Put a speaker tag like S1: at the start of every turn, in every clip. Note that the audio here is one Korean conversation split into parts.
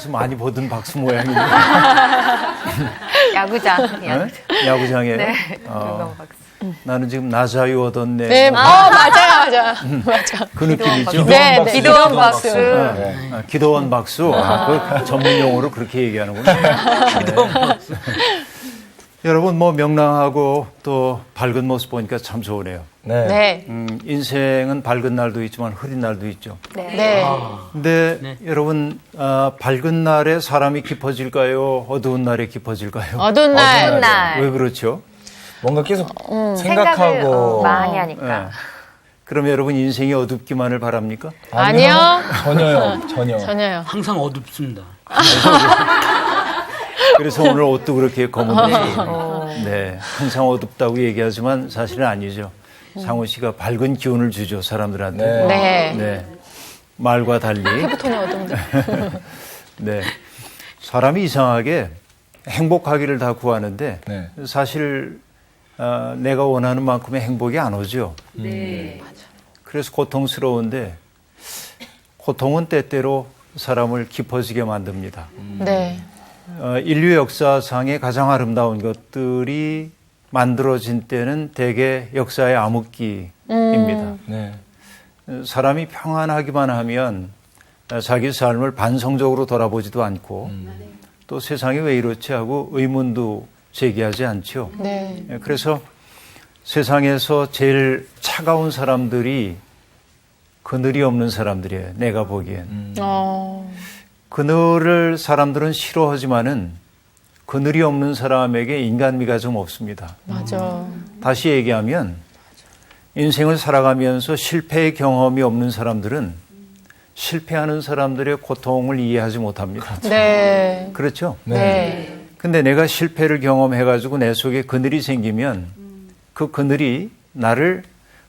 S1: 어디서 많이 보던 박수 모양인데.
S2: 야구장.
S1: 네? 야구장에.
S2: 네. 두동 박수.
S1: 나는 지금 나 자유 얻었네.
S3: 네, 맞아.
S1: 그 느낌이죠.
S3: 네,
S2: 기도원 박수.
S1: 기도원 박수. 그 전문 용어로 그렇게 얘기하는구나. 기도원 박수. 여러분 뭐 명랑하고 또 밝은 모습 보니까 참 좋으네요.
S3: 네.
S1: 인생은 밝은 날도 있지만 흐린 날도 있죠.
S3: 네.
S1: 근데 여러분 밝은 날에 사람이 깊어질까요? 어두운 날에 깊어질까요?
S3: 어두운 날.
S1: 왜 그렇죠?
S4: 뭔가 계속
S2: 생각을
S4: 생각하고
S2: 많이 하니까.
S1: 네. 그럼 여러분 인생이 어둡기만을 바랍니까?
S3: 아니요.
S4: 전혀요.
S5: 항상 어둡습니다.
S1: 그래서 오늘 옷도 그렇게 검은데, 네, 항상 어둡다고 얘기하지만 사실은 아니죠. 상우 씨가 밝은 기운을 주죠, 사람들한테.
S3: 네.
S1: 네. 말과 달리.
S3: 피부톤이 어두운데.
S1: 네. 사람이 이상하게 행복하기를 다 구하는데
S4: 네.
S1: 사실 내가 원하는 만큼의 행복이 안 오죠. 그래서 고통스러운데 고통은 때때로 사람을 깊어지게 만듭니다.
S3: 네.
S1: 인류 역사상의 가장 아름다운 것들이 만들어진 때는 대개 역사의 암흑기입니다.
S4: 네.
S1: 사람이 평안하기만 하면 자기 삶을 반성적으로 돌아보지도 않고 또 세상이 왜 이렇지 하고 의문도 제기하지 않죠.
S3: 네.
S1: 그래서 세상에서 제일 차가운 사람들이 그늘이 없는 사람들이에요. 내가 보기엔. 그늘을 사람들은 싫어하지만은 그늘이 없는 사람에게 인간미가 좀 없습니다.
S3: 맞아.
S1: 다시 얘기하면 인생을 살아가면서 실패의 경험이 없는 사람들은 실패하는 사람들의 고통을 이해하지 못합니다.
S3: 네.
S1: 그렇죠?
S3: 네.
S1: 근데 내가 실패를 경험해가지고 내 속에 그늘이 생기면 그 그늘이 나를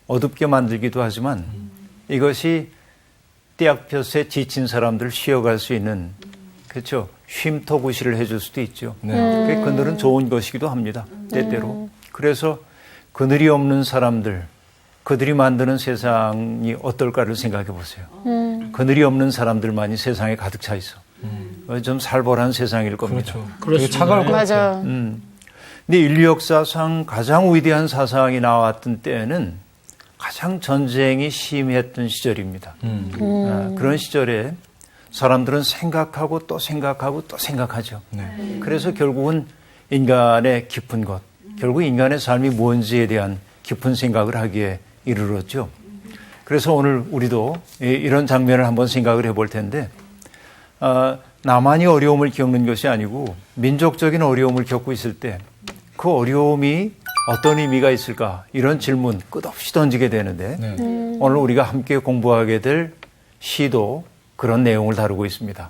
S1: 어둡게 만들기도 하지만 이것이 떼약볕에 지친 사람들을 쉬어갈 수 있는, 그렇죠, 쉼터구시를 해줄 수도 있죠. 그늘은 좋은 것이기도 합니다, 때때로. 그래서 그늘이 없는 사람들, 그들이 만드는 세상이 어떨까를 생각해 보세요. 그늘이 없는 사람들만이 세상에 가득 차 있어. 좀 살벌한 세상일 겁니다.
S4: 그렇죠. 되게 차가울 것 같아요.
S3: 맞아.
S1: 근데 인류 역사상 가장 위대한 사상이 나왔던 때는 가장 전쟁이 심했던 시절입니다. 그런 시절에 사람들은 생각하고 또 생각하고 또 생각하죠. 그래서 결국은 인간의 깊은 것, 결국 인간의 삶이 뭔지에 대한 깊은 생각을 하기에 이르렀죠. 그래서 오늘 우리도 이런 장면을 한번 생각을 해볼 텐데 나만이 어려움을 겪는 것이 아니고 민족적인 어려움을 겪고 있을 때 그 어려움이 어떤 의미가 있을까, 이런 질문 끝없이 던지게 되는데 오늘 우리가 함께 공부하게 될 시도 그런 내용을 다루고 있습니다.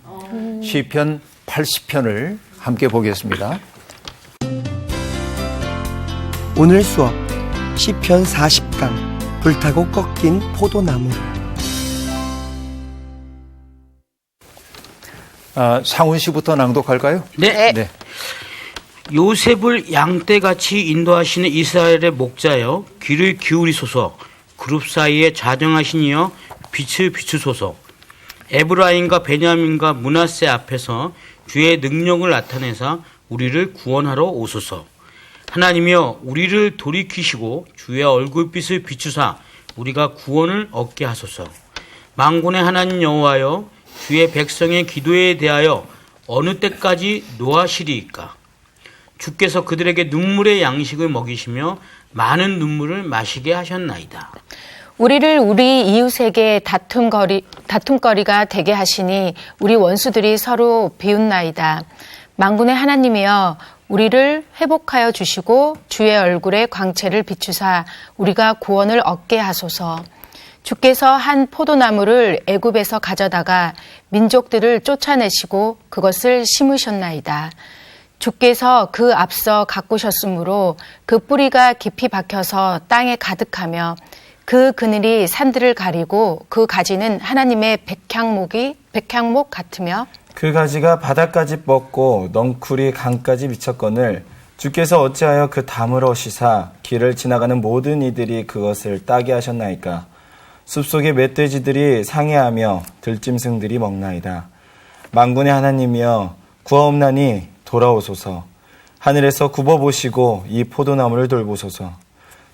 S1: 시편 80편을 함께 보겠습니다.
S6: 오늘 수업 시편 40강 불타고 꺾인 포도나무.
S1: 상훈 씨부터 낭독할까요?
S5: 네.
S1: 네.
S5: 요셉을 양떼같이 인도하시는 이스라엘의 목자여 귀를 기울이소서. 그룹 사이에 자정하신 이여 빛을 비추소서. 에브라임과 베냐민과 므낫세 앞에서 주의 능력을 나타내사 우리를 구원하러 오소서. 하나님이여 우리를 돌이키시고 주의 얼굴빛을 비추사 우리가 구원을 얻게 하소서. 만군의 하나님 여호와여 주의 백성의 기도에 대하여 어느 때까지 노하시리이까. 주께서 그들에게 눈물의 양식을 먹이시며 많은 눈물을 마시게 하셨나이다.
S3: 우리를 우리 이웃에게 다툼거리가 되게 하시니 우리 원수들이 서로 비웃나이다. 만군의 하나님이여 우리를 회복하여 주시고 주의 얼굴에 광채를 비추사 우리가 구원을 얻게 하소서. 주께서 한 포도나무를 애굽에서 가져다가 민족들을 쫓아내시고 그것을 심으셨나이다. 주께서 그 앞서 가꾸셨으므로 그 뿌리가 깊이 박혀서 땅에 가득하며 그 그늘이 산들을 가리고 그 가지는 하나님의 백향목 같으며
S4: 그 가지가 바다까지 뻗고 넝쿨이 강까지 미쳤거늘 주께서 어찌하여 그 담을 어시사 길을 지나가는 모든 이들이 그것을 따게 하셨나이까. 숲속의 멧돼지들이 상해하며 들짐승들이 먹나이다. 만군의 하나님이여 구하옵나니 돌아오소서. 하늘에서 굽어보시고 이 포도나무를 돌보소서.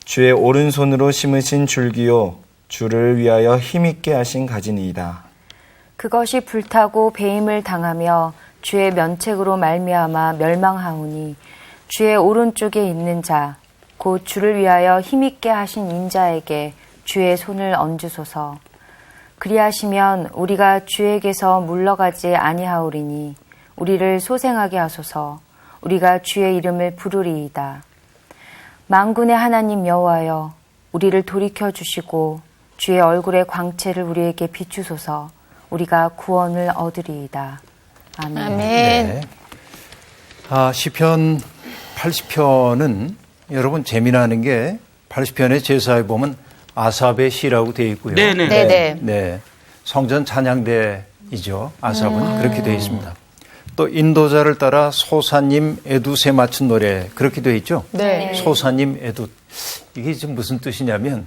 S4: 주의 오른손으로 심으신 줄기요 주를 위하여 힘있게 하신 가지니이다.
S7: 그것이 불타고 배임을 당하며 주의 면책으로 말미암아 멸망하오니 주의 오른쪽에 있는 자 곧 주를 위하여 힘있게 하신 인자에게 주의 손을 얹으소서. 그리하시면 우리가 주에게서 물러가지 아니하오리니 우리를 소생하게 하소서. 우리가 주의 이름을 부르리이다. 만군의 하나님 여호와여 우리를 돌이켜 주시고 주의 얼굴의 광채를 우리에게 비추소서. 우리가 구원을 얻으리이다. 아멘.
S3: 아멘.
S1: 네. 시편 80편은 여러분 재미나는 게 80편의 제사에 보면 아삽의 시라고 되어 있고요.
S5: 네네.
S3: 네네.
S1: 네. 성전 찬양대이죠. 아삽은 그렇게 되어 있습니다. 또 인도자를 따라 소사님 에두세 맞춘 노래 그렇게 되어 있죠.
S3: 네.
S1: 소사님 에두 이게 지금 무슨 뜻이냐면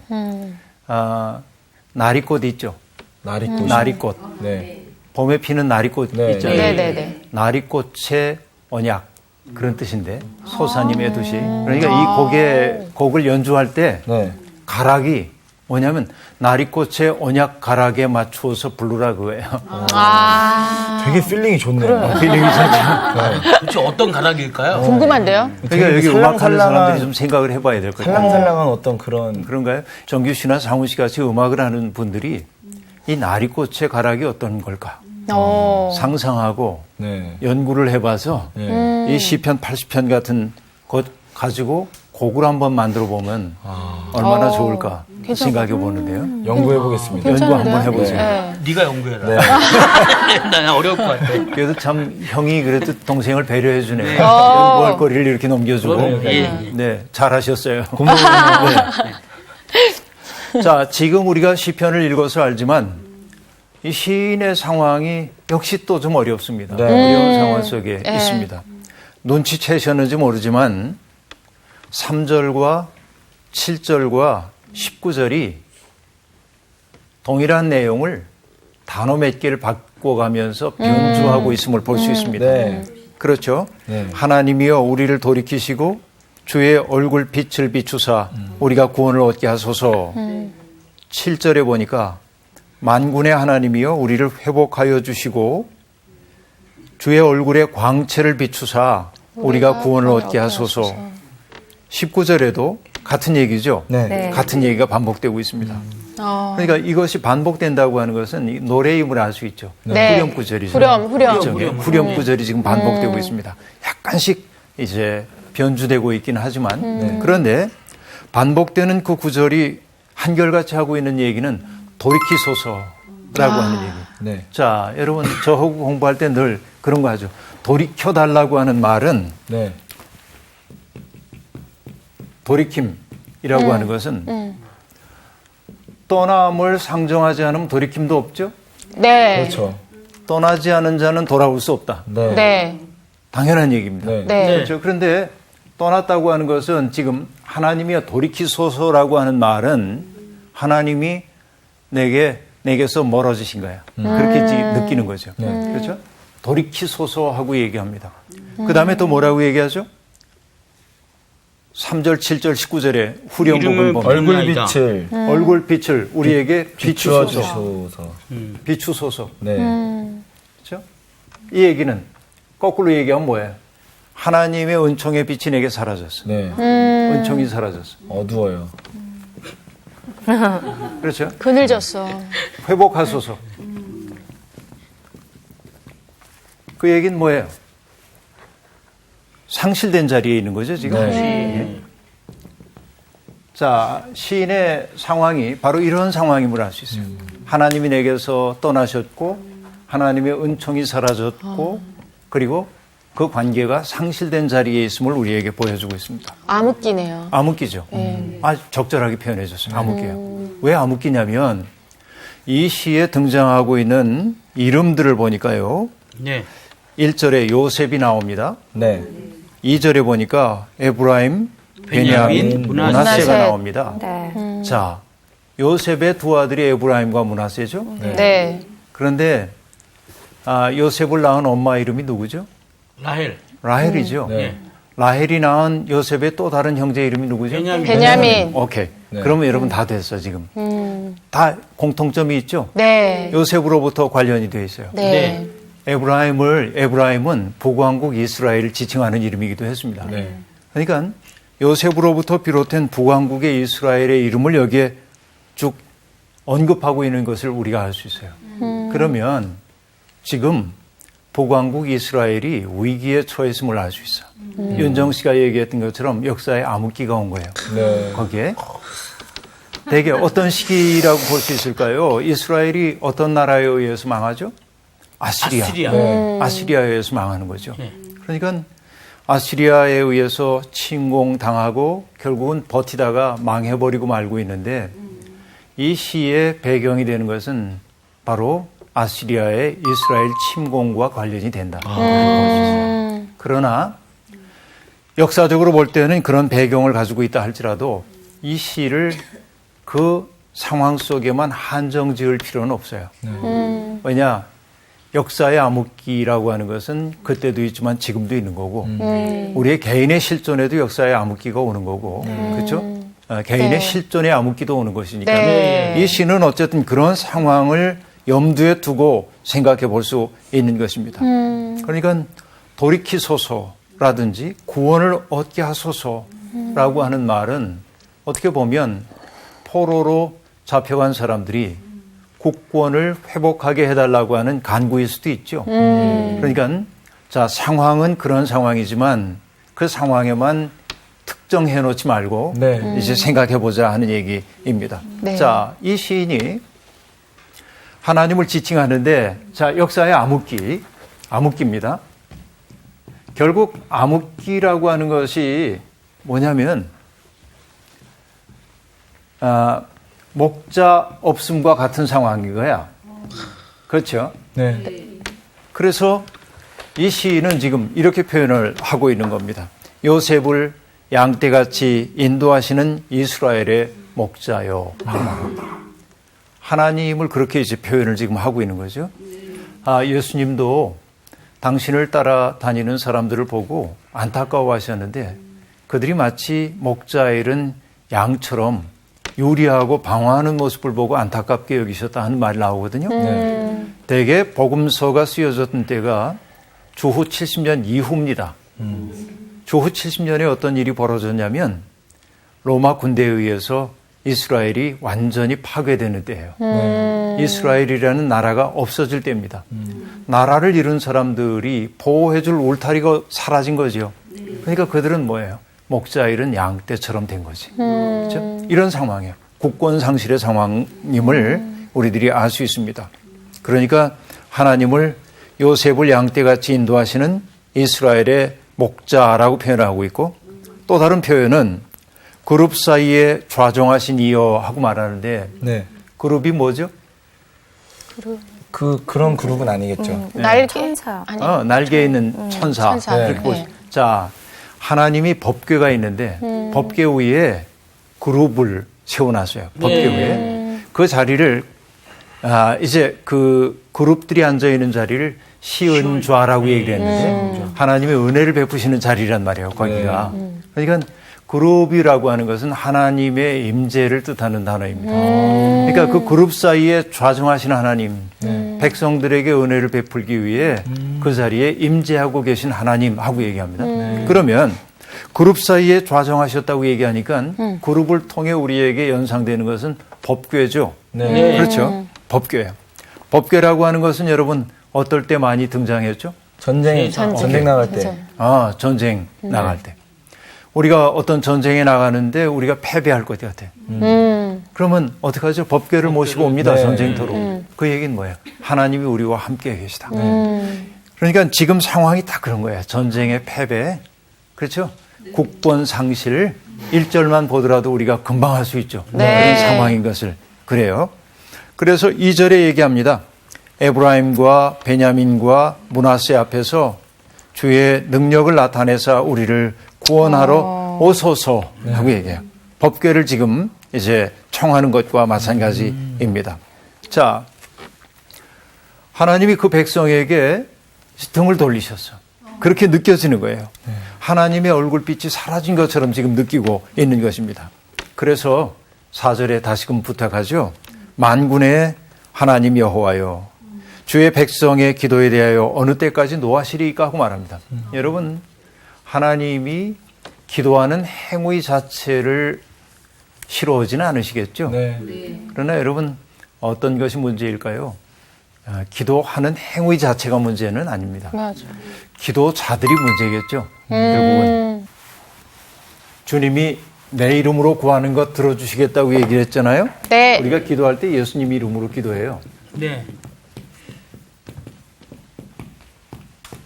S1: 나리꽃 있죠.
S4: 나리꽃.
S1: 나리꽃.
S4: 네.
S1: 봄에 피는 나리꽃
S4: 네.
S1: 있잖아요.
S3: 네네네.
S1: 나리꽃의 언약 그런 뜻인데 소사님 에두시. 그러니까 이 곡을 연주할 때
S4: 네.
S1: 가락이 뭐냐면 나리꽃의 언약 가락에 맞추어서 부르라 그거예요.
S4: 되게 필링이 좋네요.
S1: 필링이 좋죠.
S5: 도대체 어떤 가락일까요?
S3: 궁금한데요?
S1: 그러니까 여기 음악하는
S4: 살랑살랑한-
S1: 사람들이 좀 생각을 해봐야 될 것 같아요.
S4: 살랑살랑한 어떤 그런
S1: 그런가요? 정규 씨나 상훈 씨 같이 음악을 하는 분들이 이 나리꽃의 가락이 어떤 걸까 상상하고
S4: 네.
S1: 연구를 해봐서 이 시편 80편 같은 것 가지고 곡을 한번 만들어 보면 얼마나 좋을까 생각해 보는데요.
S4: 연구해 보겠습니다.
S1: 연구 한번 해보세요.
S3: 네.
S5: 네가 연구해라.
S4: 네.
S5: 난 어려울 것 같아.
S1: 그래도 참 형이 그래도 동생을 배려해 주네요. 연구할 거리를 이렇게 넘겨주고.
S5: 그럼요. 예.
S1: 네, 잘하셨어요.
S4: 고마워요.
S1: 네. 자, 지금 우리가 시편을 읽어서 알지만 이 시인의 상황이 역시 또 좀 어렵습니다.
S4: 네.
S1: 어려운 상황 속에 있습니다. 눈치채셨는지 모르지만 3절과 7절과 19절이 동일한 내용을 단어 몇 개를 바꿔가면서 변주하고 있음을 볼 수 있습니다.
S4: 네.
S1: 그렇죠.
S4: 네.
S1: 하나님이여 우리를 돌이키시고 주의 얼굴 빛을 비추사 우리가 구원을 얻게 하소서. 7절에 보니까 만군의 하나님이여 우리를 회복하여 주시고 주의 얼굴에 광채를 비추사 우리가 구원을 얻게 하소서. 19절에도 같은 얘기죠.
S4: 네.
S7: 네.
S1: 같은 얘기가 반복되고 있습니다. 그러니까 이것이 반복된다고 하는 것은 이 노래임을 알 수 있죠.
S3: 네.
S1: 후렴 구절이죠.
S3: 후렴.
S1: 그렇죠? 후렴 구절이 지금 반복되고 있습니다. 약간씩 이제 변주되고 있긴 하지만 그런데 반복되는 그 구절이 한결같이 하고 있는 얘기는 돌이키소서라고 하는 얘기.
S4: 네.
S1: 자, 여러분 저하고 공부할 때 늘 그런 거 하죠. 돌이켜달라고 하는 말은
S4: 네.
S1: 돌이킴이라고 하는 것은 떠남을 상정하지 않으면 돌이킴도 없죠.
S3: 네.
S4: 그렇죠.
S1: 떠나지 않은 자는 돌아올 수 없다.
S4: 네.
S3: 네.
S1: 당연한 얘기입니다.
S4: 네.
S3: 네.
S1: 그렇죠. 그런데 떠났다고 하는 것은 지금 하나님이 돌이키소서라고 하는 말은 하나님이 내게서 멀어지신 거야. 그렇게 느끼는 거죠. 그렇죠? 돌이키소서 하고 얘기합니다. 그 다음에 또 뭐라고 얘기하죠? 3절, 7절, 19절에 후렴곡을 보면
S4: 얼굴빛을
S1: 얼굴빛을 우리에게
S4: 비추어
S1: 비추소서.
S4: 주소서.
S1: 비추소서.
S4: 네.
S1: 그렇죠? 이 얘기는 거꾸로 얘기하면 뭐예요? 하나님의 은총의 빛이 내게 사라졌어.
S4: 네.
S1: 은총이 사라졌어.
S4: 어두워요.
S1: 그렇죠?
S3: 그늘졌어.
S1: 회복하소서. 그 얘기는 뭐예요? 상실된 자리에 있는 거죠, 지금. 예. 자, 시인의 상황이 바로 이런 상황임을 알 수 있어요. 하나님이 내게서 떠나셨고, 하나님의 은총이 사라졌고, 그리고 그 관계가 상실된 자리에 있음을 우리에게 보여주고 있습니다.
S3: 암흑기네요.
S1: 암흑기죠. 아주 적절하게 표현해 줬어요. 암흑기예요. 왜 암흑기냐면 이 시에 등장하고 있는 이름들을 보니까요.
S5: 네.
S1: 1절에 요셉이 나옵니다.
S4: 네.
S1: 2절에 보니까 에브라임, 베냐민,
S5: 므낫세가
S1: 므낫세가 나옵니다.
S7: 네.
S1: 자, 요셉의 두 아들이 에브라임과 므낫세죠.
S3: 네.
S1: 그런데 요셉을 낳은 엄마 이름이 누구죠?
S5: 라헬.
S1: 라헬이죠.
S5: 네.
S1: 라헬이 낳은 요셉의 또 다른 형제 이름이 누구죠?
S3: 베냐민.
S1: 오케이.
S4: 네.
S1: 그러면 여러분 다 됐어 지금. 다 공통점이 있죠.
S3: 네.
S1: 요셉으로부터 관련이 돼 있어요.
S3: 네.
S1: 에브라임은 북왕국 이스라엘을 지칭하는 이름이기도 했습니다.
S4: 네.
S1: 그러니까 요셉으로부터 비롯된 북왕국의 이스라엘의 이름을 여기에 쭉 언급하고 있는 것을 우리가 알 수 있어요. 그러면 지금 북왕국 이스라엘이 위기에 처했음을 알 수 있어. 윤정 씨가 얘기했던 것처럼 역사에 암흑기가 온 거예요.
S4: 네.
S1: 거기에 대개 어떤 시기라고 볼 수 있을까요? 이스라엘이 어떤 나라에 의해서 망하죠? 아시리아. 아시리아에 의해서 망하는 거죠.
S5: 네.
S1: 그러니까 아시리아에 의해서 침공당하고 결국은 버티다가 망해버리고 말고 있는데 이 시의 배경이 되는 것은 바로 아시리아의 이스라엘 침공과 관련이 된다. 그러나 역사적으로 볼 때는 그런 배경을 가지고 있다 할지라도 이 시를 그 상황 속에만 한정 지을 필요는 없어요. 왜냐? 역사의 암흑기라고 하는 것은 그때도 있지만 지금도 있는 거고 우리의 개인의 실존에도 역사의 암흑기가 오는 거고 그렇죠? 개인의
S3: 네.
S1: 실존의 암흑기도 오는 것이니까
S3: 네.
S1: 이 시는 어쨌든 그런 상황을 염두에 두고 생각해 볼 수 있는 것입니다. 그러니까 돌이키소서라든지 구원을 얻게 하소서라고 하는 말은 어떻게 보면 포로로 잡혀간 사람들이 국권을 회복하게 해달라고 하는 간구일 수도 있죠. 그러니까 자 상황은 그런 상황이지만 그 상황에만 특정해 놓지 말고
S4: 네.
S1: 이제 생각해 보자 하는 얘기입니다.
S3: 네.
S1: 자, 이 시인이 하나님을 지칭하는데 자 역사의 암흑기입니다. 결국 암흑기라고 하는 것이 뭐냐면 목자 없음과 같은 상황인 거야. 그렇죠?
S4: 네.
S1: 그래서 이 시인은 지금 이렇게 표현을 하고 있는 겁니다. 요셉을 양떼같이 인도하시는 이스라엘의 목자요. 하나님을 그렇게 이제 표현을 지금 하고 있는 거죠. 예수님도 당신을 따라다니는 사람들을 보고 안타까워하셨는데 그들이 마치 목자 잃은 양처럼 유리하고 방황하는 모습을 보고 안타깝게 여기셨다 하는 말이 나오거든요. 대개 복음서가 쓰여졌던 때가 주후 70년 이후입니다. 주후 70년에 어떤 일이 벌어졌냐면 로마 군대에 의해서 이스라엘이 완전히 파괴되는 때예요. 이스라엘이라는 나라가 없어질 때입니다. 나라를 잃은 사람들이 보호해줄 울타리가 사라진 거죠. 그러니까 그들은 뭐예요? 목자 잃은 양떼처럼 된 거지. 그렇죠? 이런 상황이에요. 국권 상실의 상황임을 우리들이 알 수 있습니다. 그러니까 하나님을 요셉을 양떼같이 인도하시는 이스라엘의 목자라고 표현하고 있고 또 다른 표현은 그룹 사이에 좌정하신 이여 하고 말하는데
S4: 네.
S1: 그룹이 뭐죠?
S4: 그런 그룹은 아니겠죠.
S3: 날개.
S7: 천사.
S3: 아니.
S1: 날개에 있는 천사.
S3: 천사.
S1: 그렇게
S3: 네.
S1: 보시. 자, 하나님이 법궤가 있는데 법궤 위에 그룹을 세워놨어요. 법궤 위에. 그 자리를 이제 그 그룹들이 앉아 있는 자리를 시은좌라고 얘기를 했는데 하나님의 은혜를 베푸시는 자리란 말이에요. 거기가. 그러니까 그룹이라고 하는 것은 하나님의 임재를 뜻하는 단어입니다. 그러니까 그 그룹 사이에 좌정하시는 하나님, 백성들에게 은혜를 베풀기 위해 그 자리에 임재하고 계신 하나님 하고 얘기합니다. 그러면 그룹 사이에 좌정하셨다고 얘기하니까 그룹을 통해 우리에게 연상되는 것은 법궤죠.
S4: 네.
S1: 그렇죠. 법궤예요. 법궤라고 하는 것은 여러분 어떨 때 많이 등장했죠?
S4: 전쟁 나갈 때.
S1: 전쟁 나갈 때. 우리가 어떤 전쟁에 나가는데 우리가 패배할 것 같아. 그러면 어떡하죠? 법궤를 모시고 옵니다.
S4: 네.
S1: 전쟁터로. 그 얘기는 뭐예요? 하나님이 우리와 함께 계시다. 그러니까 지금 상황이 다 그런 거예요. 전쟁의 패배. 그렇죠? 국권 상실 1절만 보더라도 우리가 금방 할 수 있죠.
S3: 네.
S1: 그런 상황인 것을. 그래요. 그래서 2절에 얘기합니다. 에브라임과 베냐민과 므낫세 앞에서 주의 능력을 나타내사 우리를 구원하러 오소서 하고 얘기해요. 법궤를 지금 이제 청하는 것과 마찬가지입니다. 자, 하나님이 그 백성에게 등을 돌리셨어. 그렇게 느껴지는 거예요. 하나님의 얼굴빛이 사라진 것처럼 지금 느끼고 있는 것입니다. 그래서 4절에 다시금 부탁하죠. 만군의 하나님 여호와여, 주의 백성의 기도에 대하여 어느 때까지 노하시리까 하고 말합니다. 여러분, 하나님이 기도하는 행위 자체를 싫어하지는 않으시겠죠?
S4: 네.
S1: 그러나 여러분, 어떤 것이 문제일까요? 기도하는 행위 자체가 문제는 아닙니다.
S3: 맞아.
S1: 기도자들이 문제겠죠. 결국은 주님이 내 이름으로 구하는 것 들어주시겠다고 얘기를 했잖아요.
S3: 네.
S1: 우리가 기도할 때 예수님 이름으로 기도해요.
S5: 네.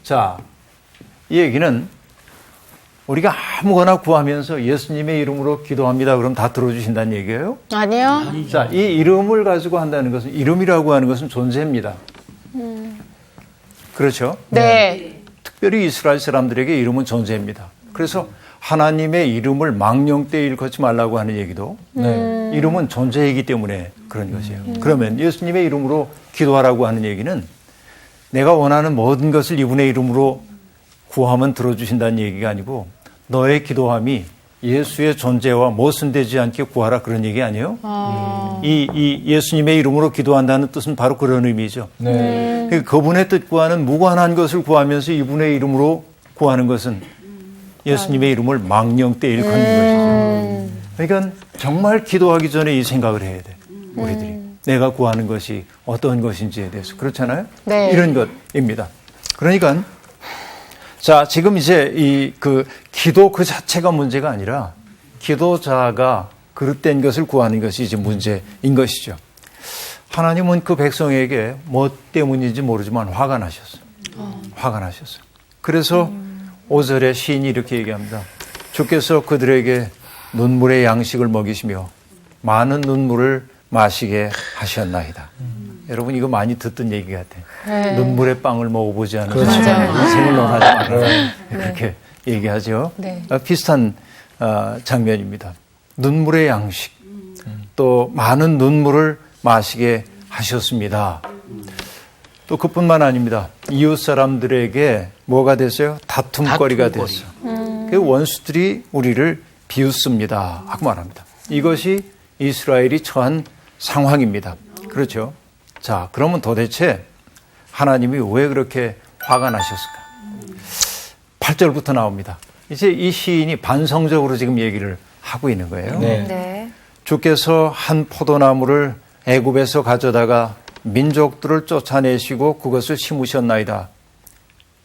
S1: 자, 이 얘기는 우리가 아무거나 구하면서 예수님의 이름으로 기도합니다. 그럼 다 들어주신다는 얘기예요?
S3: 아니요.
S1: 자, 이 이름을 가지고 한다는 것은, 이름이라고 하는 것은 존재입니다. 그렇죠?
S3: 네.
S1: 특별히 이스라엘 사람들에게 이름은 존재입니다. 그래서 하나님의 이름을 망령되이 일컫지 말라고 하는 얘기도 이름은 존재이기 때문에 그런 것이에요. 그러면 예수님의 이름으로 기도하라고 하는 얘기는 내가 원하는 모든 것을 이분의 이름으로 구하면 들어주신다는 얘기가 아니고 너의 기도함이 예수의 존재와 모순되지 않게 구하라, 그런 얘기 아니에요? 이 예수님의 이름으로 기도한다는 뜻은 바로 그런 의미죠. 그러니까 그분의 뜻과는 무관한 것을 구하면서 이분의 이름으로 구하는 것은 예수님의 이름을 망령되이 일컫는 것이죠. 그러니까 정말 기도하기 전에 이 생각을 해야 돼, 우리들이. 내가 구하는 것이 어떤 것인지에 대해서. 그렇잖아요?
S3: 네.
S1: 이런 것입니다. 그러니까 자, 지금 이제 기도 그 자체가 문제가 아니라 기도자가 그릇된 것을 구하는 것이 이제 문제인 것이죠. 하나님은 그 백성에게 뭐 때문인지 모르지만 화가 나셨어요. 화가 나셨어요. 그래서 5절에 시인이 이렇게 얘기합니다. 주께서 그들에게 눈물의 양식을 먹이시며 많은 눈물을 마시게 하셨나이다. 여러분, 이거 많이 듣던 얘기 같아요.
S3: 네.
S1: 눈물의 빵을 먹어보지 않은
S3: 그렇죠.
S1: 인생을 논하지 말아라. 그렇게 얘기하죠.
S3: 네.
S1: 비슷한 장면입니다. 눈물의 양식, 또 많은 눈물을 마시게 하셨습니다. 또 그뿐만 아닙니다. 이웃 사람들에게 뭐가 됐어요? 다툼거리가 됐어요. 그 원수들이 우리를 비웃습니다 하고 말합니다. 이것이 이스라엘이 처한 상황입니다. 그렇죠? 자, 그러면 도대체 하나님이 왜 그렇게 화가 나셨을까? 8절부터 나옵니다. 이제 이 시인이 반성적으로 지금 얘기를 하고 있는 거예요.
S7: 네.
S1: 주께서 한 포도나무를 애굽에서 가져다가 민족들을 쫓아내시고 그것을 심으셨나이다.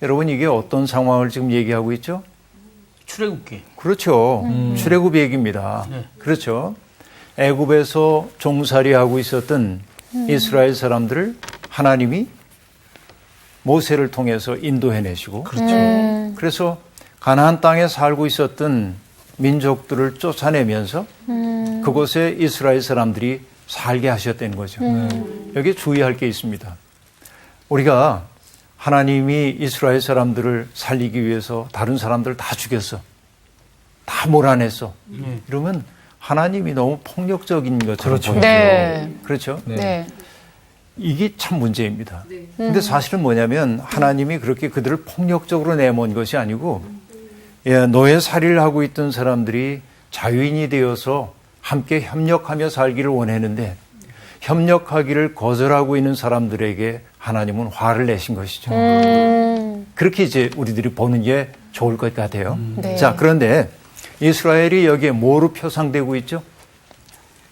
S1: 여러분, 이게 어떤 상황을 지금 얘기하고 있죠?
S5: 출애굽기.
S1: 그렇죠. 출애굽 얘기입니다.
S5: 네.
S1: 그렇죠. 애굽에서 종살이하고 있었던 이스라엘 사람들을 하나님이 모세를 통해서 인도해내시고, 그렇죠. 그래서 가나안 땅에 살고 있었던 민족들을 쫓아내면서 그곳에 이스라엘 사람들이 살게 하셨다는 거죠. 여기 주의할 게 있습니다. 우리가 하나님이 이스라엘 사람들을 살리기 위해서 다른 사람들을 다 죽였어, 다 몰아냈어, 이러면 하나님이 너무 폭력적인 것처럼 보이죠.
S3: 네.
S1: 그렇죠?
S3: 네.
S1: 이게 참 문제입니다. 근데 사실은 뭐냐면 하나님이 그렇게 그들을 폭력적으로 내몬 것이 아니고 노예살이를 하고 있던 사람들이 자유인이 되어서 함께 협력하며 살기를 원했는데 협력하기를 거절하고 있는 사람들에게 하나님은 화를 내신 것이죠. 그렇게 이제 우리들이 보는 게 좋을 것 같아요.
S3: 네.
S1: 자, 그런데 이스라엘이 여기에 뭐로 표상되고 있죠?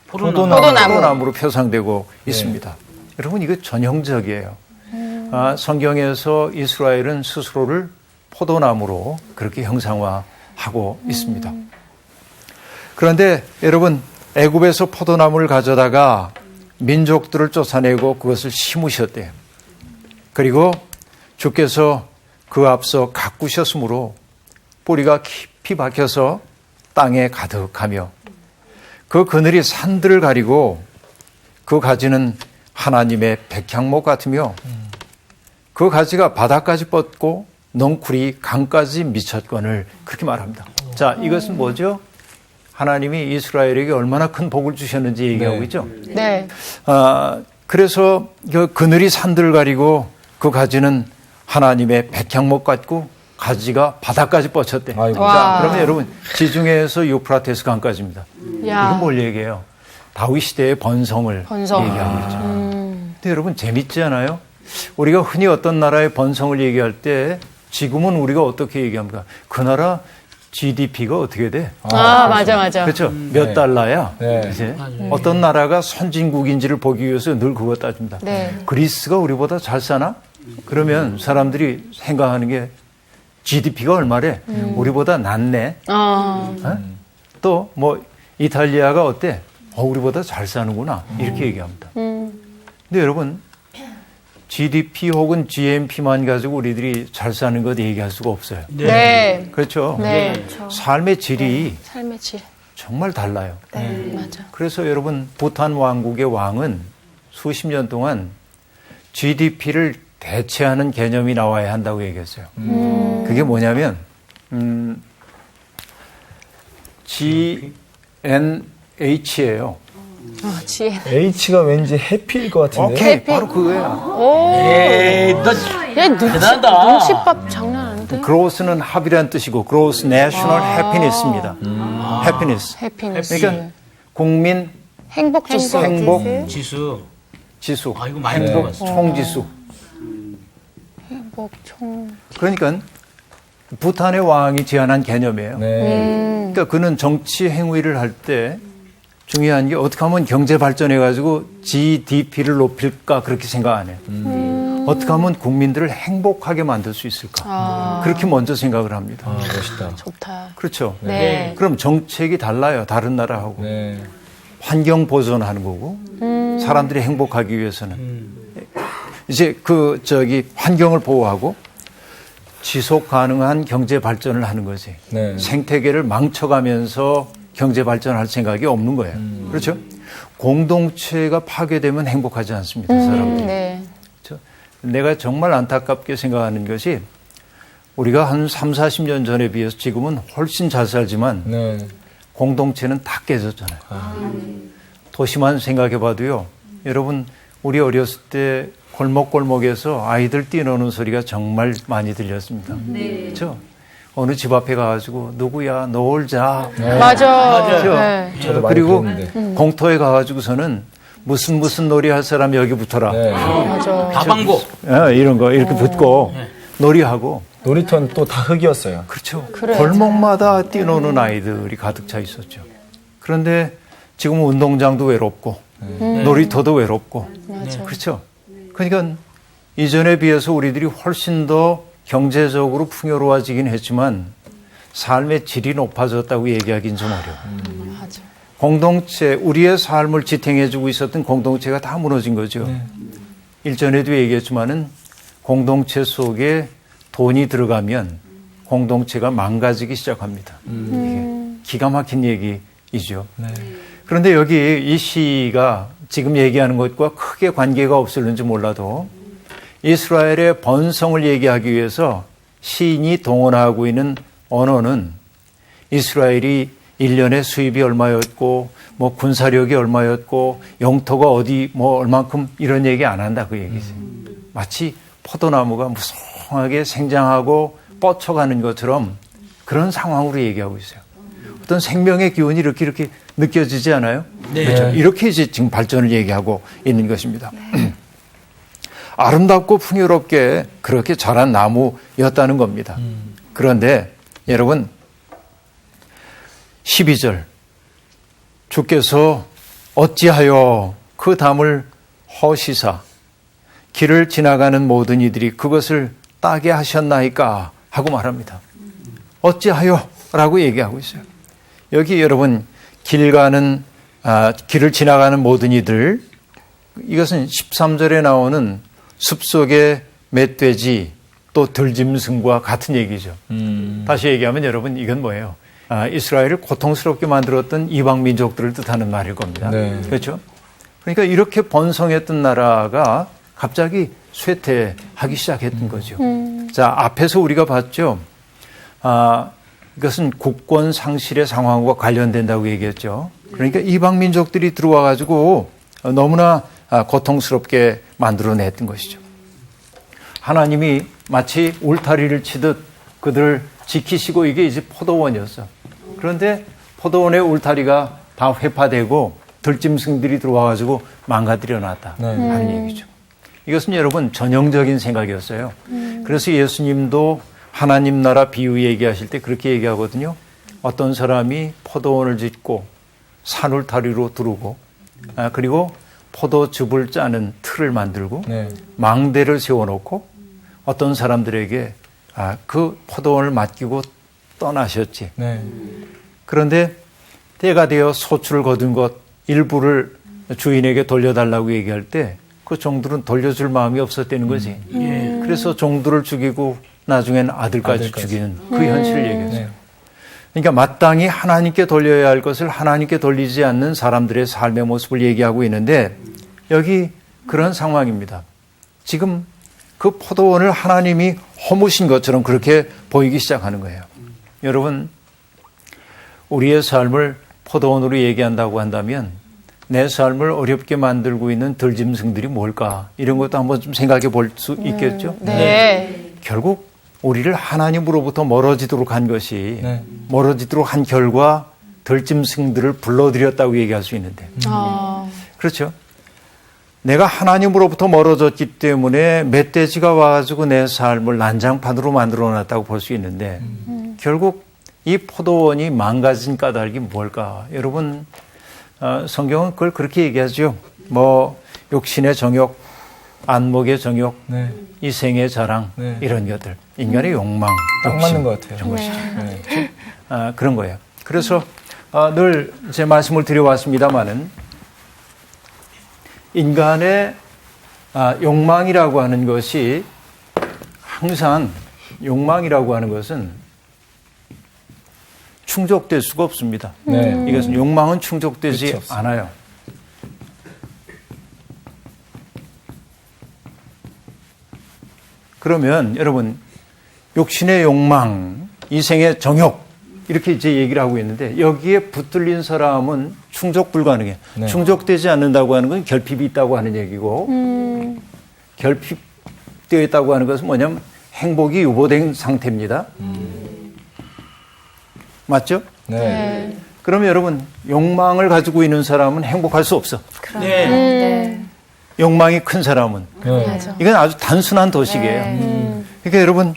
S1: 포도나무로 표상되고 있습니다. 여러분, 이거 전형적이에요. 성경에서 이스라엘은 스스로를 포도나무로 그렇게 형상화하고 있습니다. 그런데 여러분, 애굽에서 포도나무를 가져다가 민족들을 쫓아내고 그것을 심으셨대요. 그리고 주께서 그 앞서 가꾸셨으므로 뿌리가 깊이 박혀서 땅에 가득하며 그 그늘이 산들을 가리고 그 가지는 하나님의 백향목 같으며 그 가지가 바다까지 뻗고 넝쿨이 강까지 미쳤거늘, 그렇게 말합니다. 자, 이것은 뭐죠? 하나님이 이스라엘에게 얼마나 큰 복을 주셨는지 얘기하고 있죠.
S3: 네.
S1: 그래서 그 그늘이 산들 가리고 그 가지는 하나님의 백향목 같고 가지가 바닥까지 뻗쳤대.
S4: 아이고.
S1: 자, 그러면 여러분 지중해에서 유프라테스 강까지입니다.
S3: 야.
S1: 이건 뭘 얘기해요? 다윗 시대의 번성을
S3: 번성.
S1: 얘기하고 있죠. 근데 여러분 재밌지 않아요? 우리가 흔히 어떤 나라의 번성을 얘기할 때 지금은 우리가 어떻게 얘기합니까? 그 나라 GDP가 어떻게 돼?
S3: 맞아.
S1: 그렇죠? 몇 달러야?
S4: 네.
S1: 이제 어떤 나라가 선진국인지를 보기 위해서 늘 그거 따집니다.
S3: 네.
S1: 그리스가 우리보다 잘 사나? 그러면 사람들이 생각하는 게 GDP가 얼마래? 우리보다 낫네. 또 뭐 이탈리아가 어때? 우리보다 잘 사는구나. 이렇게 얘기합니다. 근데 여러분 GDP 혹은 GNP만 가지고 우리들이 잘 사는 것 얘기할 수가 없어요.
S3: 네.
S1: 그렇죠?
S3: 네.
S1: 삶의 질이
S3: 삶의 질.
S1: 정말 달라요.
S3: 맞아.
S1: 그래서 여러분 부탄 왕국의 왕은 수십 년 동안 GDP를 대체하는 개념이 나와야 한다고 얘기했어요. 그게 뭐냐면 GNH예요.
S3: 지혜.
S4: H가 왠지 해피일 것 같은데.
S1: 오케이, 바로 그거야.
S5: 에이, 너 대단하다.
S3: 눈치밥 장난 아닌데?
S1: growth는 합이라는 뜻이고 growth national happiness입니다. happiness.
S3: 해피니스.
S1: 그러니까 국민
S3: 행복 지수.
S1: 행복
S5: 지수.
S1: 지수,
S5: 아, 이거 많이
S1: 행복
S5: 들어봤어.
S1: 총지수.
S3: 행복 총.
S1: 그러니까 부탄의 왕이 제안한 개념이에요.
S4: 네.
S1: 그러니까 그는 정치 행위를 할 때 중요한 게 어떻게 하면 경제 발전해가지고 GDP를 높일까 그렇게 생각 안 해요. 어떻게 하면 국민들을 행복하게 만들 수 있을까. 그렇게 먼저 생각을 합니다.
S4: 멋있다.
S3: 좋다.
S1: 그렇죠.
S3: 네.
S1: 그럼 정책이 달라요. 다른 나라하고.
S4: 네.
S1: 환경 보존하는 거고 사람들이 행복하기 위해서는 이제 환경을 보호하고 지속 가능한 경제 발전을 하는 거지.
S4: 네.
S1: 생태계를 망쳐가면서 경제 발전할 생각이 없는 거예요. 그렇죠? 공동체가 파괴되면 행복하지 않습니다. 사람들이.
S3: 네.
S1: 그렇죠? 내가 정말 안타깝게 생각하는 것이 우리가 한 3, 40년 전에 비해서 지금은 훨씬 잘 살지만
S4: 네.
S1: 공동체는 다 깨졌잖아요. 도시만 생각해 봐도요. 여러분 우리 어렸을 때 골목골목에서 아이들 뛰노는 소리가 정말 많이 들렸습니다. 그렇죠? 어느 집 앞에 가가지고 누구야 놀자.
S3: 맞아.
S1: 그렇죠?
S3: 네.
S4: 저도 많이
S1: 그리고
S4: 그랬는데.
S1: 공터에 가가지고서는 무슨 놀이 할 사람 여기 붙어라.
S4: 네.
S3: 맞아.
S5: 다방고.
S1: 이런 거 이렇게 붙고 놀이하고.
S4: 놀이터는 또 다 흙이었어요.
S1: 그렇죠. 골목마다 뛰노는 아이들이 가득 차 있었죠. 그런데 지금은 운동장도 외롭고 놀이터도 외롭고 그렇죠. 그러니까 이전에 비해서 우리들이 훨씬 더 경제적으로 풍요로워지긴 했지만 삶의 질이 높아졌다고 얘기하기는 좀 어려워요.
S3: 맞아.
S1: 공동체, 우리의 삶을 지탱해주고 있었던 공동체가 다 무너진 거죠. 일전에도 얘기했지만은 공동체 속에 돈이 들어가면 공동체가 망가지기 시작합니다. 이게 기가 막힌 얘기이죠. 그런데 여기 이 시가 지금 얘기하는 것과 크게 관계가 없을는지 몰라도 이스라엘의 번성을 얘기하기 위해서 시인이 동원하고 있는 언어는 이스라엘이 1년에 수입이 얼마였고 뭐 군사력이 얼마였고 영토가 어디 뭐 얼만큼 이런 얘기 안 한다 그 얘기죠. 마치 포도나무가 무성하게 생장하고 뻗쳐가는 것처럼 그런 상황으로 얘기하고 있어요. 어떤 생명의 기운이 이렇게 느껴지지 않아요?
S5: 네.
S1: 그렇죠. 이렇게 이제 지금 발전을 얘기하고 있는 것입니다. 아름답고 풍요롭게 그렇게 자란 나무였다는 겁니다. 그런데 여러분 12절 주께서 어찌하여 그 담을 허시사 길을 지나가는 모든 이들이 그것을 따게 하셨나이까 하고 말합니다. 어찌하여 라고 얘기하고 있어요. 여기 여러분 길을 지나가는 모든 이들 이것은 13절에 나오는 숲속의 멧돼지 또 들짐승과 같은 얘기죠. 다시 얘기하면 여러분 이건 뭐예요? 이스라엘을 고통스럽게 만들었던 이방 민족들을 뜻하는 말일 겁니다.
S4: 네.
S1: 그렇죠? 그러니까 이렇게 번성했던 나라가 갑자기 쇠퇴하기 시작했던 거죠. 자, 앞에서 우리가 봤죠. 이것은 국권 상실의 상황과 관련된다고 얘기했죠. 그러니까 이방 민족들이 들어와 가지고 너무나 고통스럽게 만들어냈던 것이죠. 하나님이 마치 울타리를 치듯 그들을 지키시고 이게 이제 포도원이었어. 그런데 포도원의 울타리가 다 회파되고 들짐승들이 들어와가지고 망가뜨려 놨다 하는 얘기죠. 이것은 여러분 전형적인 생각이었어요. 그래서 예수님도 하나님 나라 비유 얘기하실 때 그렇게 얘기하거든요. 어떤 사람이 포도원을 짓고 산울타리로 두르고 그리고 포도즙을 짜는 틀을 만들고 망대를 세워놓고 어떤 사람들에게 그 포도원을 맡기고 떠나셨지. 그런데 때가 되어 소출을 거둔 것 일부를 주인에게 돌려달라고 얘기할 때 그 종들은 돌려줄 마음이 없었다는 거지. 그래서 종들을 죽이고 나중에는 아들까지 죽이는 그 현실을 얘기했어요. 그러니까 마땅히 하나님께 돌려야 할 것을 하나님께 돌리지 않는 사람들의 삶의 모습을 얘기하고 있는데 여기 그런 상황입니다. 지금 그 포도원을 하나님이 허무신 것처럼 그렇게 보이기 시작하는 거예요. 여러분, 우리의 삶을 포도원으로 얘기한다고 한다면 내 삶을 어렵게 만들고 있는 들짐승들이 뭘까? 이런 것도 한번 좀 생각해 볼 수 있겠죠?
S3: 네.
S1: 결국 우리를 하나님으로부터 멀어지도록 한 것이 멀어지도록 한 결과 들짐승들을 불러들였다고 얘기할 수 있는데 그렇죠? 내가 하나님으로부터 멀어졌기 때문에 멧돼지가 와가지고 내 삶을 난장판으로 만들어놨다고 볼 수 있는데 결국 이 포도원이 망가진 까닭이 뭘까? 여러분 성경은 그걸 그렇게 얘기하죠. 뭐 욕심의 정욕, 안목의 정욕, 이생의 자랑 이런 것들. 인간의 욕망,
S4: 딱 맞는 것 같아요.
S1: 그런 것이죠. 그런 거예요. 그래서 늘 제 말씀을 드려왔습니다마는 인간의 욕망이라고 하는 것이 항상 욕망이라고 하는 것은 충족될 수가 없습니다. 이것은 욕망은 충족되지 않아요. 그러면 여러분 욕심의 욕망, 이생의 정욕 이렇게 이제 얘기를 하고 있는데 여기에 붙들린 사람은 충족 불가능해. 충족되지 않는다고 하는 건 결핍이 있다고 하는 얘기고 결핍되어 있다고 하는 것은 뭐냐면 행복이 유보된 상태입니다. 맞죠?
S3: 네.
S1: 그러면 여러분 욕망을 가지고 있는 사람은 행복할 수 없어. 욕망이 큰 사람은. 이건 아주 단순한 도식이에요. 그러니까 여러분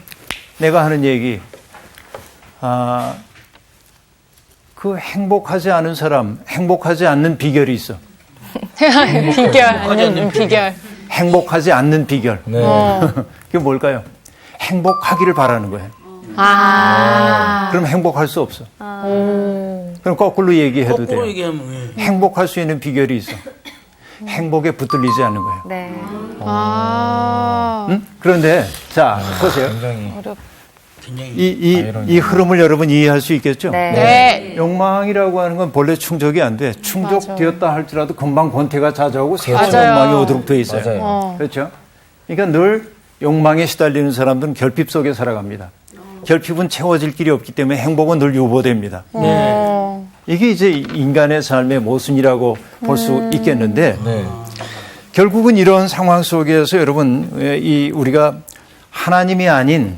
S1: 내가 하는 얘기 그 행복하지 않은 사람, 행복하지 않는 비결이 있어.
S3: 비결.
S1: 행복하지 않는 비결. 그게 뭘까요? 행복하기를 바라는 거예요. 그럼 행복할 수 없어. 그럼 거꾸로 얘기해도 돼요. 행복할 수 있는 비결이 있어. 행복에 붙들리지 않는 거예요.
S7: 네.
S1: 응? 그런데 자 보세요.
S5: 굉장히
S1: 이 흐름을 여러분 이해할 수 있겠죠?
S3: 네.
S1: 욕망이라고 하는 건 본래 충족이 안 돼. 충족되었다 할지라도 금방 권태가 찾아오고 새로운
S3: 맞아요.
S1: 욕망이 오도록 돼 있어요. 그렇죠? 그러니까 늘 욕망에 시달리는 사람들은 결핍 속에 살아갑니다. 결핍은 채워질 길이 없기 때문에 행복은 늘 유보됩니다. 이게 이제 인간의 삶의 모순이라고 볼 수 있겠는데 결국은 이런 상황 속에서 여러분 우리가 하나님이 아닌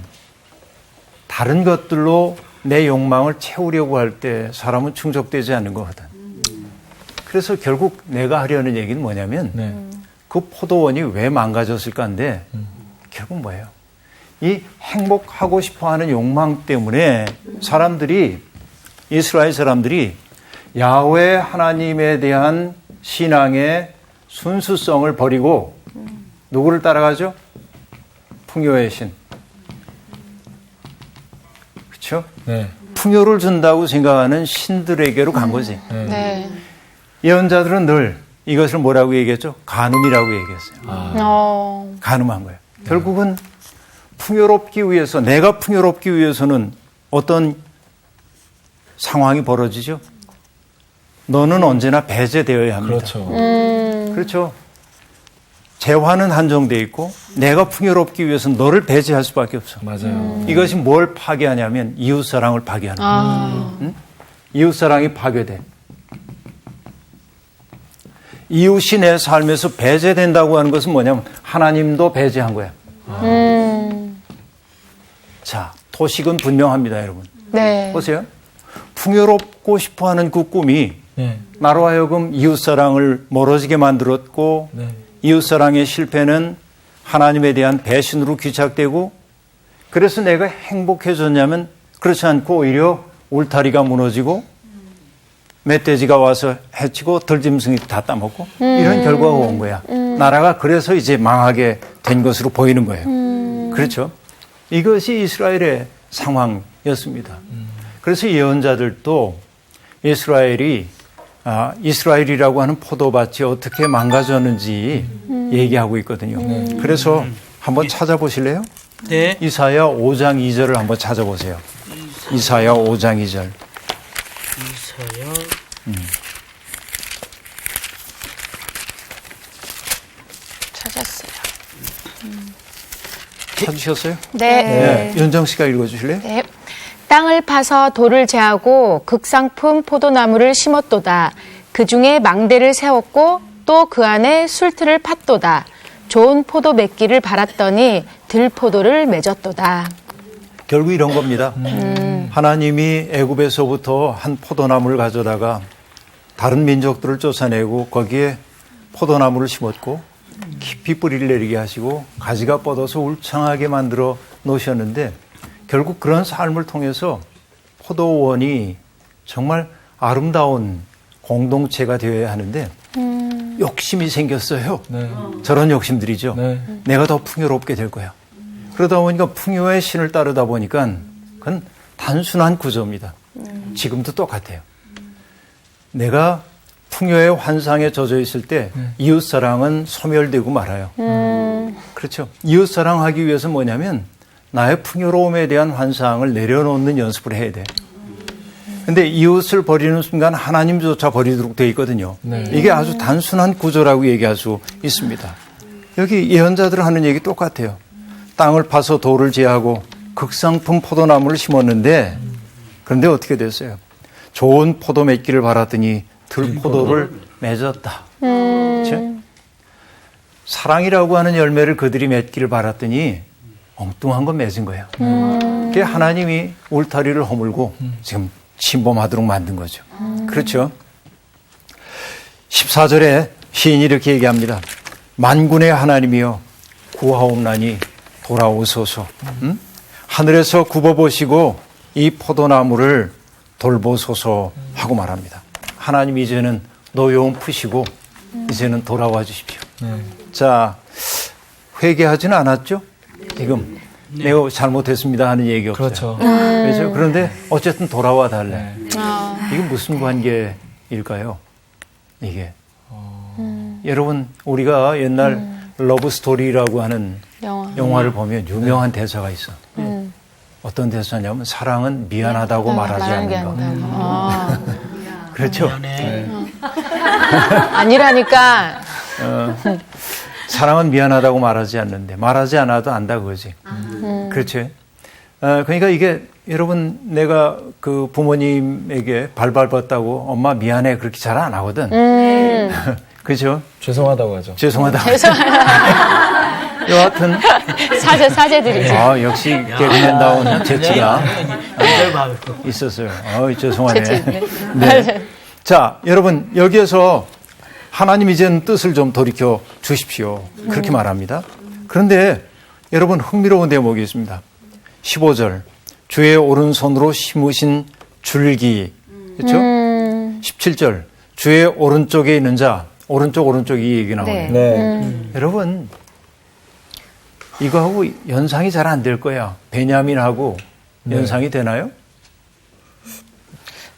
S1: 다른 것들로 내 욕망을 채우려고 할 때 사람은 충족되지 않는 거거든. 그래서 결국 내가 하려는 얘기는 뭐냐면 그 포도원이 왜 망가졌을까인데 결국 뭐예요? 이 행복하고 싶어하는 욕망 때문에 이스라엘 사람들이 야훼 하나님에 대한 신앙의 순수성을 버리고 누구를 따라가죠? 풍요의 신. 그렇죠? 풍요를 준다고 생각하는 신들에게로 간 거지. 예언자들은 늘 이것을 뭐라고 얘기했죠? 간음이라고 얘기했어요. 간음한 거예요. 결국은 풍요롭기 위해서, 내가 풍요롭기 위해서는 어떤 상황이 벌어지죠? 너는 언제나 배제되어야 합니다. 그렇죠. 재화는 한정되어 있고 내가 풍요롭기 위해서는 너를 배제할 수밖에 없어. 이것이 뭘 파괴하냐면 이웃사랑을 파괴하는 거예요. 이웃사랑이 파괴돼. 이웃이 내 삶에서 배제된다고 하는 것은 뭐냐면 하나님도 배제한 거야. 자, 토식은 분명합니다, 여러분.
S3: 네.
S1: 보세요. 풍요롭고 싶어하는 그 꿈이
S4: 네.
S1: 나로 하여금 이웃사랑을 멀어지게 만들었고
S4: 네.
S1: 이웃사랑의 실패는 하나님에 대한 배신으로 귀착되고 그래서 내가 행복해졌냐면 그렇지 않고 오히려 울타리가 무너지고 멧돼지가 와서 해치고 들짐승이 다 따먹고 이런 결과가 온 거야. 나라가 그래서 이제 망하게 된 것으로 보이는 거예요. 그렇죠? 이것이 이스라엘의 상황이었습니다. 그래서 예언자들도 이스라엘이라고 하는 포도밭이 어떻게 망가졌는지 얘기하고 있거든요. 그래서 한번 찾아보실래요?
S5: 네.
S1: 이사야 5장 2절을 한번 찾아보세요. 이사야 5장 2절.
S5: 이사야.
S3: 찾았어요.
S1: 찾으셨어요?
S3: 네.
S1: 네. 윤정 씨가 읽어주실래요?
S3: 네. 땅을 파서 돌을 제하고 극상품 포도나무를 심었도다. 그 중에 망대를 세웠고 또 그 안에 술틀을 팠도다. 좋은 포도 맺기를 바랐더니 들포도를 맺었도다.
S1: 결국 이런 겁니다. 하나님이 애굽에서부터 한 포도나무를 가져다가 다른 민족들을 쫓아내고 거기에 포도나무를 심었고 깊이 뿌리를 내리게 하시고 가지가 뻗어서 울창하게 만들어 놓으셨는데 결국 그런 삶을 통해서 포도원이 정말 아름다운 공동체가 되어야 하는데 욕심이 생겼어요.
S4: 네.
S1: 저런 욕심들이죠.
S4: 네.
S1: 내가 더 풍요롭게 될 거야. 그러다 보니까 풍요의 신을 따르다 보니까 그건 단순한 구조입니다. 지금도 똑같아요. 내가 풍요의 환상에 젖어 있을 때 이웃사랑은 소멸되고 말아요. 그렇죠. 이웃사랑하기 위해서 뭐냐면 나의 풍요로움에 대한 환상을 내려놓는 연습을 해야 돼. 근데 이웃을 버리는 순간 하나님조차 버리도록 되어 있거든요.
S4: 네.
S1: 이게 아주 단순한 구조라고 얘기할 수 있습니다. 여기 예언자들 하는 얘기 똑같아요. 땅을 파서 돌을 제하고 극상품 포도나무를 심었는데 그런데 어떻게 됐어요? 좋은 포도 맺기를 바랐더니 들포도를 맺었다. 그렇죠? 사랑이라고 하는 열매를 그들이 맺기를 바랐더니 엉뚱한 건 맺은 거예요. 그게 하나님이 울타리를 허물고 지금 침범하도록 만든 거죠. 그렇죠? 14절에 시인이 이렇게 얘기합니다. 만군의 하나님이여 구하옵나니 돌아오소서. 하늘에서 굽어보시고 이 포도나무를 돌보소서 하고 말합니다. 하나님 이제는 노여움 푸시고 이제는 돌아와 주십시오. 자, 회개하지는 않았죠? 지금 내가 잘못했습니다 하는 얘기 없어요.
S4: 그렇죠.
S1: 그렇죠? 그런데 어쨌든 돌아와 달래. 이게 무슨 관계일까요? 이게. 여러분 우리가 옛날 러브 스토리라고 하는 영화를 보면 유명한 대사가 있어. 어떤 대사냐면 사랑은 미안하다고 말하지 않는 거. 그렇죠?
S3: 아니라니까.
S1: 사랑은 미안하다고 말하지 않는데 말하지 않아도 안다 그거지. 그렇죠? 그러니까 이게 여러분 내가 그 부모님에게 발 밟았다고 엄마 미안해 그렇게 잘 안 하거든. 그렇죠?
S4: 죄송하다고 하죠.
S1: 죄송하다. 여하튼
S3: 사제들이지.
S1: 역시 개그맨다운 재치가 있었어요. 죄송하네. 네. 자, 여러분 여기에서 하나님 이제는 뜻을 좀 돌이켜 주십시오. 그렇게 말합니다. 그런데 여러분 흥미로운 대목이 있습니다. 15절 주의 오른손으로 심으신 줄기 그렇죠? 17절 주의 오른쪽에 있는 자 오른쪽 이 얘기 나오네요.
S4: 네.
S1: 여러분 이거하고 연상이 잘 안 될 거야. 베냐민하고 연상이 되나요?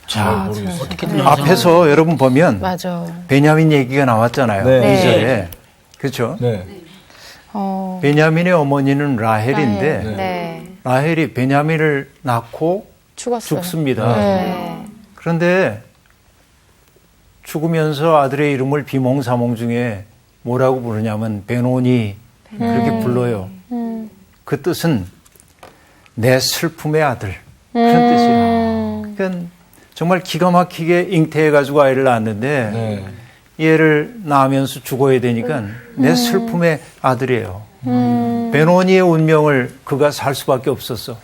S1: 자, 앞에서 여러분 보면
S3: 맞아.
S1: 베냐민 얘기가 나왔잖아요.
S4: 네.
S1: 2절에. 그렇죠?
S4: 네.
S1: 베냐민의 어머니는 라헬인데
S7: 네.
S1: 라헬이 베냐민을 낳고
S3: 죽었어요.
S1: 죽습니다.
S3: 네.
S1: 그런데 죽으면서 아들의 이름을 비몽사몽 중에 뭐라고 부르냐면 베노니 그렇게 불러요. 그 뜻은 내 슬픔의 아들 그런 뜻이에요. 그러니까 정말 기가 막히게 잉태해가지고 아이를 낳았는데
S4: 네.
S1: 얘를 낳으면서 죽어야 되니까 내 슬픔의 아들이에요. 베노니의 운명을 그가 살 수밖에 없었어.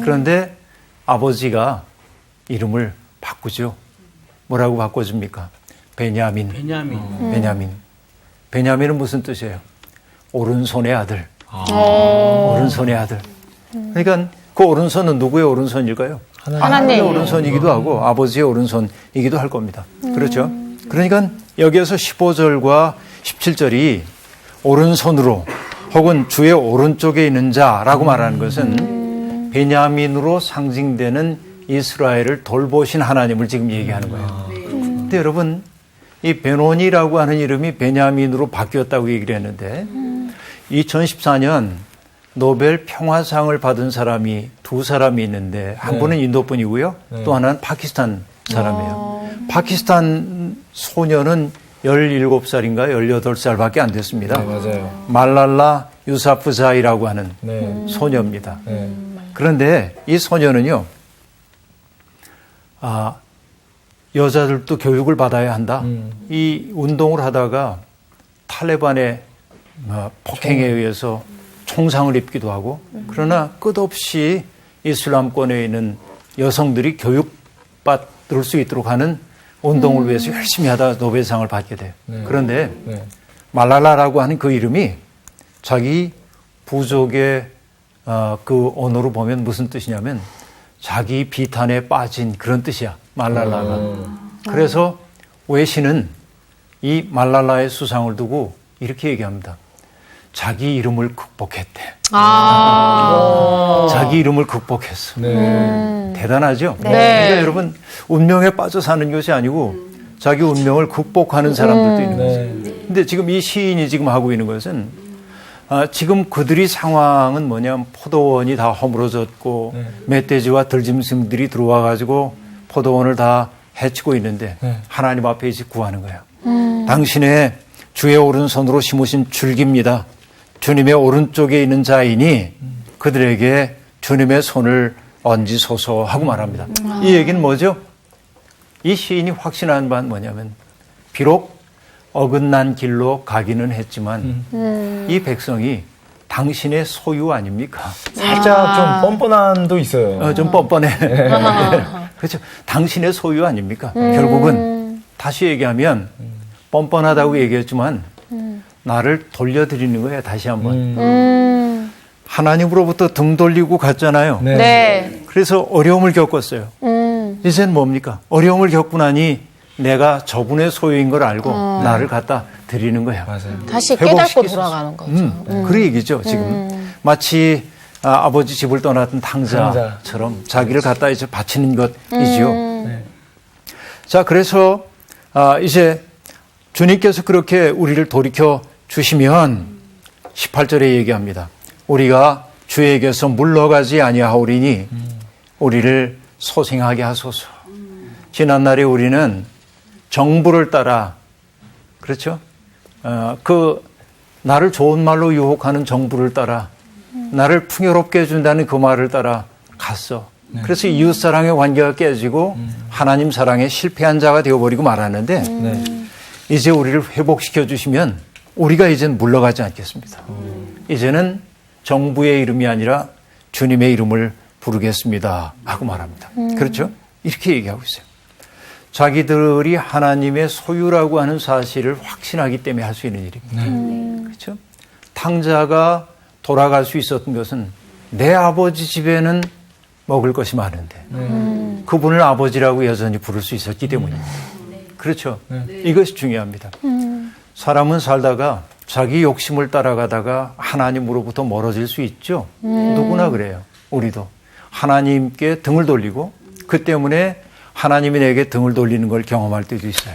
S1: 그런데 아버지가 이름을 바꾸죠. 뭐라고 바꿔줍니까? 베냐민. 베냐민은 무슨 뜻이에요? 오른손의 아들. 오른손의 아들. 그러니까 그 오른손은 누구의 오른손일까요? 하나님의 오른손이기도 하고 아버지의 오른손이기도 할 겁니다. 그렇죠? 그러니까 여기에서 15절과 17절이 오른손으로 혹은 주의 오른쪽에 있는 자라고 말하는 것은 베냐민으로 상징되는 이스라엘을 돌보신 하나님을 지금 얘기하는 거예요. 근데 여러분, 이 베노니라고 하는 이름이 베냐민으로 바뀌었다고 얘기를 했는데 2014년 노벨 평화상을 받은 사람이 두 사람이 있는데 한 분은 인도 분이고요. 또 하나는 파키스탄 사람이에요. 파키스탄 소녀는 17살인가 18살밖에 안 됐습니다.
S4: 네, 맞아요.
S1: 말랄라 유사프자이라고 하는 소녀입니다. 그런데 이 소녀는요, 여자들도 교육을 받아야 한다. 이 운동을 하다가 탈레반의 폭행에 의해서 총상을 입기도 하고, 그러나 끝없이 이슬람권에 있는 여성들이 교육받을 수 있도록 하는 운동을 위해서 열심히 하다가 노벨상을 받게 돼요. 그런데 말랄라라고 하는 그 이름이 자기 부족의 그 언어로 보면 무슨 뜻이냐면 자기 비탄에 빠진 그런 뜻이야. 말랄라가. 그래서 외신은 이 말랄라의 수상을 두고 이렇게 얘기합니다. 자기 이름을 극복했대. 자기 이름을 극복했어. 대단하죠?
S3: 네.
S1: 그러니까 여러분, 운명에 빠져 사는 것이 아니고 자기 운명을 극복하는 사람들도 있는 거죠. 근데 지금 이 시인이 지금 하고 있는 것은 지금 그들이 상황은 뭐냐면 포도원이 다 허물어졌고 멧돼지와 들짐승들이 들어와 가지고 포도원을 다 해치고 있는데 하나님 앞에 이제 구하는 거예요. 당신의 주의 오른손으로 심으신 줄기입니다. 주님의 오른쪽에 있는 자이니 그들에게 주님의 손을 얹으소서 하고 말합니다. 이 얘기는 뭐죠? 이 시인이 확신한 바는 뭐냐면 비록 어긋난 길로 가기는 했지만 이 백성이 당신의 소유 아닙니까?
S4: 살짝 좀 뻔뻔함도 있어요.
S1: 좀 뻔뻔해. 그렇죠. 당신의 소유 아닙니까? 결국은 다시 얘기하면 뻔뻔하다고 얘기했지만 나를 돌려드리는 거예요. 다시 한번. 하나님으로부터 등 돌리고 갔잖아요.
S3: 네.
S1: 그래서 어려움을 겪었어요. 이제는 뭡니까? 어려움을 겪고 나니 내가 저분의 소유인 걸 알고 나를 갖다 드리는 거예요.
S4: 맞아요.
S3: 다시 깨닫고 돌아가는 거죠.
S1: 그 얘기죠, 지금. 마치 아버지 집을 떠났던 탕자처럼 자기를 갖다 이제 바치는 것이죠. 자, 그래서 이제 주님께서 그렇게 우리를 돌이켜 주시면 18절에 얘기합니다. 우리가 주에게서 물러가지 아니하오리니 우리를 소생하게 하소서. 지난날에 우리는 정부를 따라, 그렇죠? 그 나를 좋은 말로 유혹하는 정부를 따라 나를 풍요롭게 해준다는 그 말을 따라 갔어. 그래서 이웃 사랑의 관계가 깨지고 하나님 사랑에 실패한 자가 되어버리고 말았는데 이제 우리를 회복시켜 주시면 우리가 이제는 물러가지 않겠습니다. 이제는 정부의 이름이 아니라 주님의 이름을 부르겠습니다 하고 말합니다. 그렇죠? 이렇게 얘기하고 있어요. 자기들이 하나님의 소유라고 하는 사실을 확신하기 때문에 할 수 있는 일입니다. 그렇죠? 탕자가 돌아갈 수 있었던 것은 내 아버지 집에는 먹을 것이 많은데 그분을 아버지라고 여전히 부를 수 있었기 때문입니다. 그렇죠? 이것이 중요합니다. 사람은 살다가 자기 욕심을 따라가다가 하나님으로부터 멀어질 수 있죠. 누구나 그래요. 우리도. 하나님께 등을 돌리고 그 때문에 하나님이 내게 등을 돌리는 걸 경험할 때도 있어요.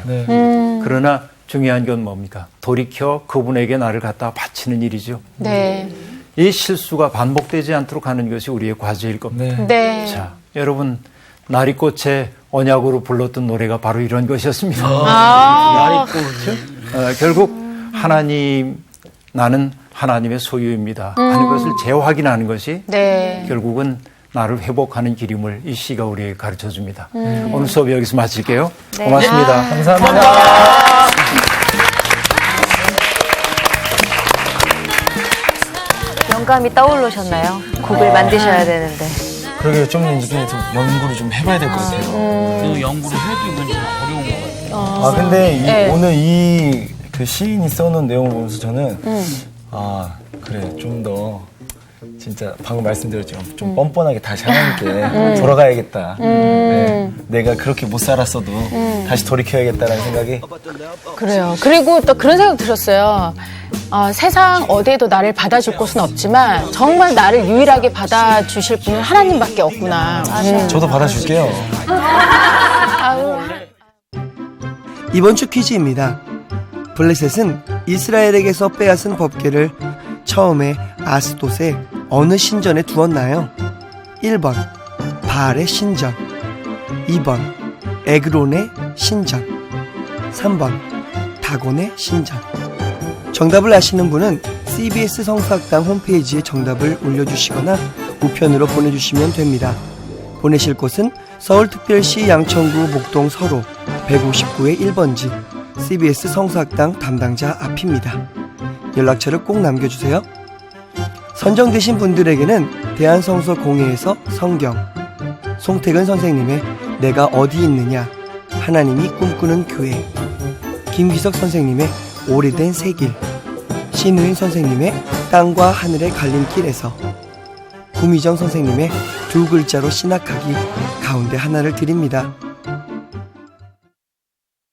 S1: 그러나 중요한 건 뭡니까? 돌이켜 그분에게 나를 갖다 바치는 일이죠.
S3: 네.
S1: 이 실수가 반복되지 않도록 하는 것이 우리의 과제일 겁니다.
S3: 네.
S1: 자, 여러분, 나리꽃의 언약으로 불렀던 노래가 바로 이런 것이었습니다. 결국 하나님, 나는 하나님의 소유입니다 하는 것을 재확인하는 것이
S3: 네.
S1: 결국은 나를 회복하는 길임을 이 시가 우리에게 가르쳐줍니다. 오늘 수업 여기서 마칠게요. 고맙습니다.
S4: 감사합니다.
S7: 영감이 떠오르셨나요? 곡을 만드셔야 되는데.
S4: 그러게 좀 이제 좀 연구를 좀 해봐야 될 것 같아요.
S5: 이거 연구를 해도 이건 좀 어려운 것 같아요.
S4: 아 근데
S3: 네.
S4: 오늘 이 그 시인이 써놓은 내용을 보면서 저는 아 그래 좀 더 진짜 방금 말씀드렸지만 좀 뻔뻔하게 다시 하나님께 돌아가야겠다. 네, 내가 그렇게 못 살았어도 다시 돌이켜야겠다라는 생각이.
S3: 그래요. 그리고 또 그런 생각 들었어요. 세상 어디에도 나를 받아줄 곳은 없지만 정말 나를 유일하게 받아주실 분은 하나님밖에 없구나.
S4: 저도 받아줄게요.
S6: 이번 주 퀴즈입니다. 블레셋은 이스라엘에게서 빼앗은 법궤를 처음에 아스돗의 어느 신전에 두었나요? 1번 바알의 신전, 2번 에그론의 신전, 3번 다곤의 신전. 정답을 아시는 분은 CBS 성서학당 홈페이지에 정답을 올려주시거나 우편으로 보내주시면 됩니다. 보내실 곳은 서울특별시 양천구 목동 서로 159의 1번지 CBS 성서학당 담당자 앞입니다. 연락처를 꼭 남겨주세요. 선정되신 분들에게는 대한성서공회에서 성경, 송태근 선생님의 내가 어디 있느냐, 하나님이 꿈꾸는 교회, 김기석 선생님의 오래된 새길, 신우인 선생님의 땅과 하늘의 갈림길에서, 구미정 선생님의 두 글자로 신학하기 가운데 하나를 드립니다.